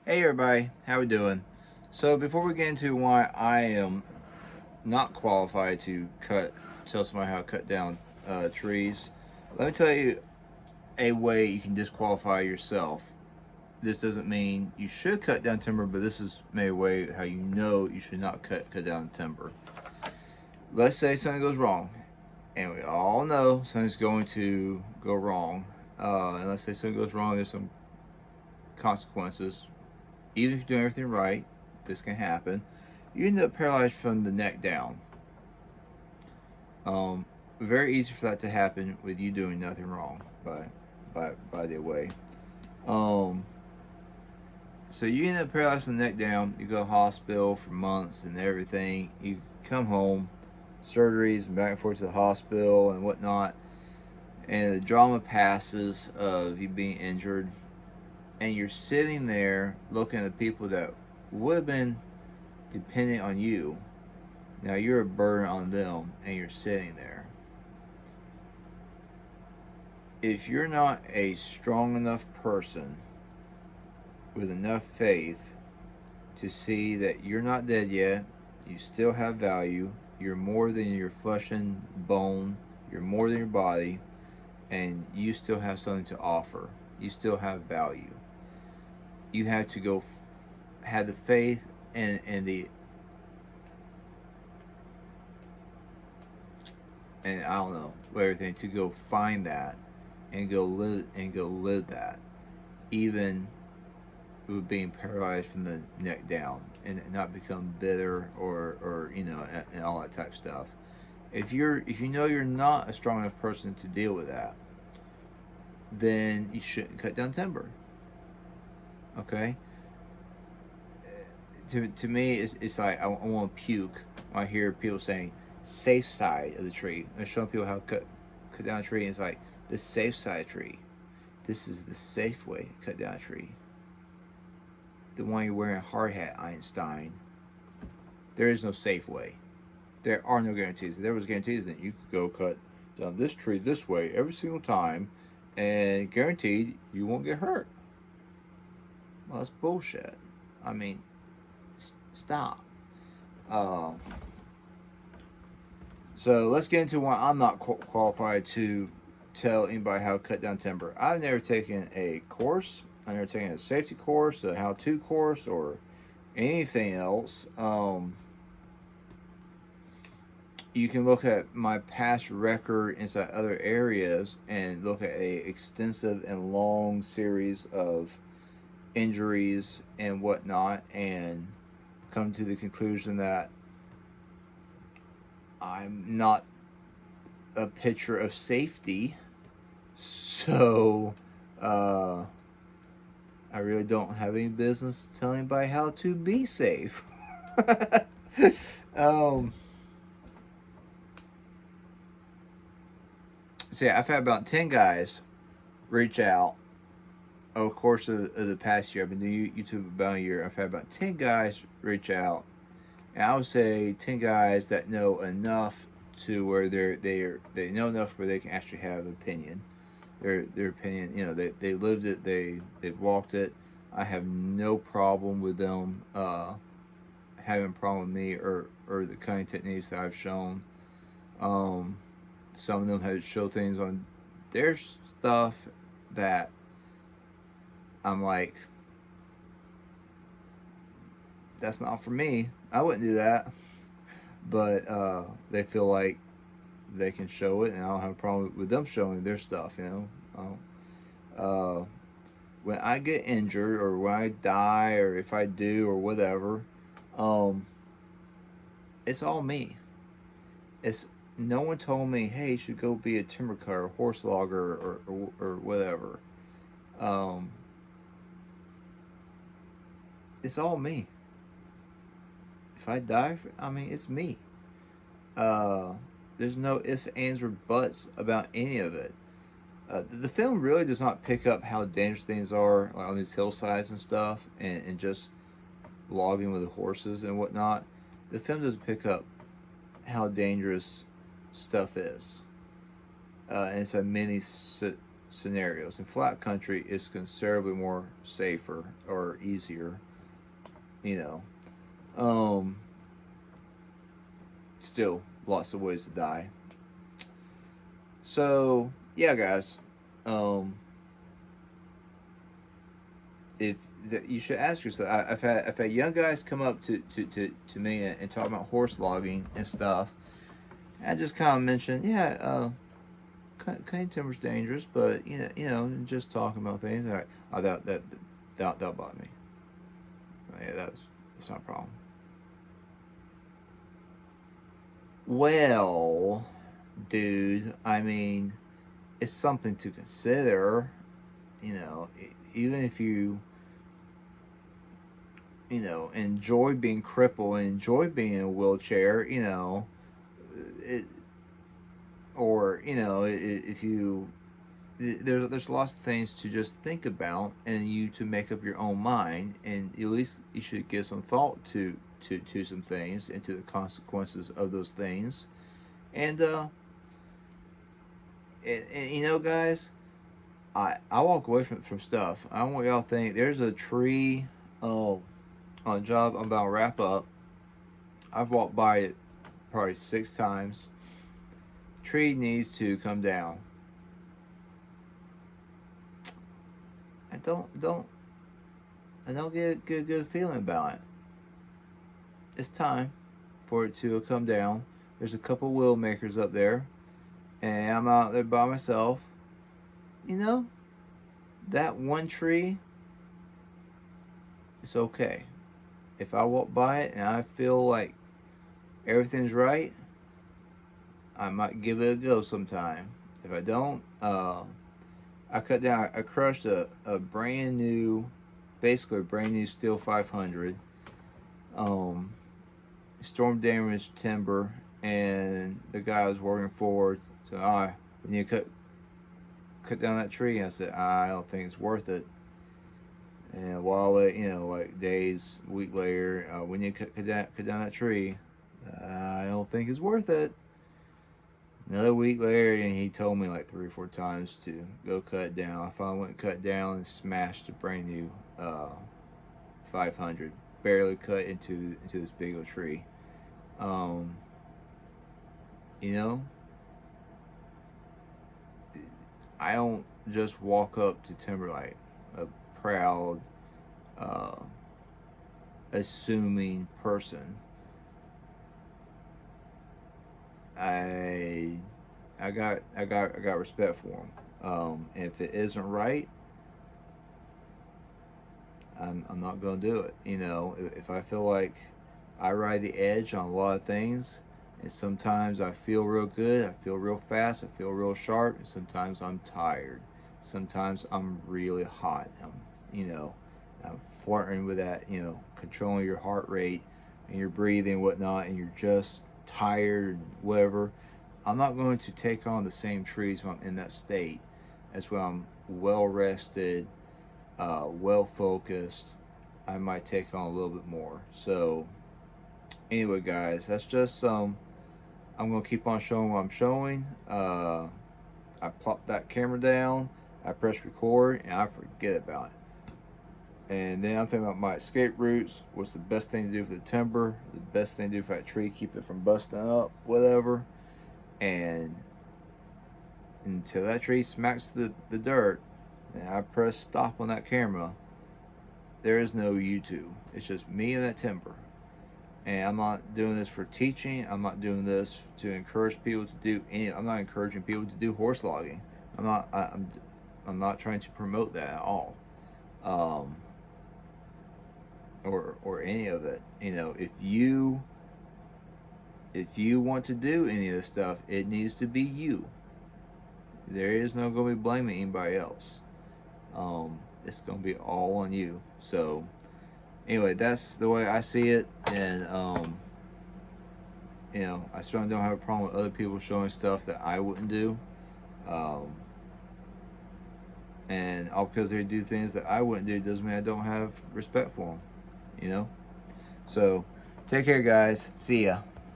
Hey everybody, how we doing? So before we get into why I am not qualified to tell somebody how to cut down trees, let me tell you a way you can disqualify yourself. This doesn't mean you should cut down timber, but this is maybe a way how you know you should not cut down timber. Let's say something goes wrong, and we all know something's going to go wrong. And let's say something goes wrong, there's some consequences. Even if you're doing everything right, this can happen. You end up paralyzed from the neck down. Um, Very easy for that to happen with you doing nothing wrong. By the way, um, so you end up paralyzed from the neck down. You go to hospital for months and everything. You come home, surgeries and back and forth to the hospital and whatnot. And the drama passes of you being injured, and you're sitting there looking at the people that would have been dependent on you. Now you're a burden on them, and you're sitting there. If you're not a strong enough person with enough faith to see that you're not dead yet, you still have value, you're more than your flesh and bone, you're more than your body, and you still have something to offer, you still have value. You have to go have the faith and I don't know everything to go find that and go live that, even with being paralyzed from the neck down, and not become bitter or and all that type of stuff. If you know you're not a strong enough person to deal with that, then you shouldn't cut down timber. Okay. To me, it's like I want to puke when I hear people saying safe side of the tree. I'm showing people how to cut down a tree, and it's like the safe side tree. This is the safe way to cut down a tree. The one you're wearing a hard hat, Einstein. There is no safe way. There are no guarantees. If there was guarantees, then you could go cut down this tree this way every single time, and guaranteed you won't get hurt. Well, that's bullshit. I mean, stop. Uh, so let's get into why I'm not qualified to tell anybody how to cut down timber. I've never taken a course. I've never taken a safety course, a how-to course, or anything else. You can look at my past record inside other areas and look at a extensive and long series of injuries and whatnot, and come to the conclusion that I'm not a picture of safety. So, I really don't have any business telling anybody how to be safe. um, so yeah, I've had about 10 guys reach out over the course of the past year. I've been doing YouTube about a year. I've had about 10 guys reach out, and I would say 10 guys that know enough to where they know enough where they can actually have an opinion. Their opinion, they lived it, they've walked it. I have no problem with them having a problem with me or the cutting techniques that I've shown. Um, some of them had to show things on their stuff that I'm like, that's not for me. I wouldn't do that. But they feel like they can show it, and I don't have a problem with them showing their stuff. Uh, when I get injured, or when I die, or if I do, or whatever, um, it's all me. It's no one told me, hey, you should go be a timber cutter, horse logger, or whatever. Um, it's all me. If I die, I mean, it's me. Uh, there's no ifs, ands, or buts about any of it. The film really does not pick up how dangerous things are, like on these hillsides and stuff, and just logging with the horses and whatnot. The film doesn't pick up how dangerous stuff is. And it's a mini scenarios. In flat country, it's considerably more safer or easier. You know, um, still lots of ways to die. So yeah, guys, um, if you should ask yourself. I've had young guys come up to me and talk about horse logging and stuff. I just kind of mentioned, yeah, cutting timber's dangerous, but just talking about things. All right, that'll bother me. Yeah, that's not a problem. Well, dude, I mean, it's something to consider. Even if enjoy being crippled and enjoy being in a wheelchair, it, or if you there's lots of things to just think about and you to make up your own mind, and at least you should give some thought to some things and to the consequences of those things. And guys, I walk away from stuff. I don't want y'all to think there's a tree on a job I'm about to wrap up. I've walked by it probably 6 times. Tree needs to come down. I don't get a good feeling about it. It's time for it to come down. There's a couple wheel makers up there, and I'm out there by myself. That one tree, it's okay. If I walk by it and I feel like everything's right, I might give it a go sometime. If I don't, I crushed a brand new, basically a brand new Steel 500, storm damaged timber, and the guy I was working for said, we need to cut down that tree. And I said, I don't think it's worth it. And while like days, a week later, we need to cut down that tree. I don't think it's worth it. Another week later, and he told me like 3 or 4 times to go cut it down. I finally went and cut down and smashed a brand new 500, barely cut into this big old tree. You know, I don't just walk up to Timberlake, a proud, uh, assuming person. I got respect for him. If it isn't right, I'm not gonna do it. If I feel like I ride the edge on a lot of things, and sometimes I feel real good, I feel real fast, I feel real sharp, and sometimes I'm tired. Sometimes I'm really hot. I'm flirting with that, controlling your heart rate and your breathing and whatnot, and you're just tired, whatever. I'm not going to take on the same trees when I'm in that state as when I'm well rested, well focused. I might take on a little bit more. So, anyway, guys, that's just I'm gonna keep on showing what I'm showing. I plop that camera down, I press record, and I forget about it. And then I'm thinking about my escape routes. What's the best thing to do for the timber? The best thing to do for that tree, keep it from busting up, whatever. And until that tree smacks the dirt, and I press stop on that camera, there is no YouTube. It's just me and that timber. And I'm not doing this for teaching. I'm not doing this to encourage people to do any. I'm not encouraging people to do horse logging. I'm not trying to promote that at all. Or any of it. If you want to do any of this stuff, it needs to be you. There is no going to be blaming anybody else. It's going to be all on you. So anyway, that's the way I see it, and I certainly don't have a problem with other people showing stuff that I wouldn't do, and all because they do things that I wouldn't do doesn't mean I don't have respect for them. So take care, guys. See ya.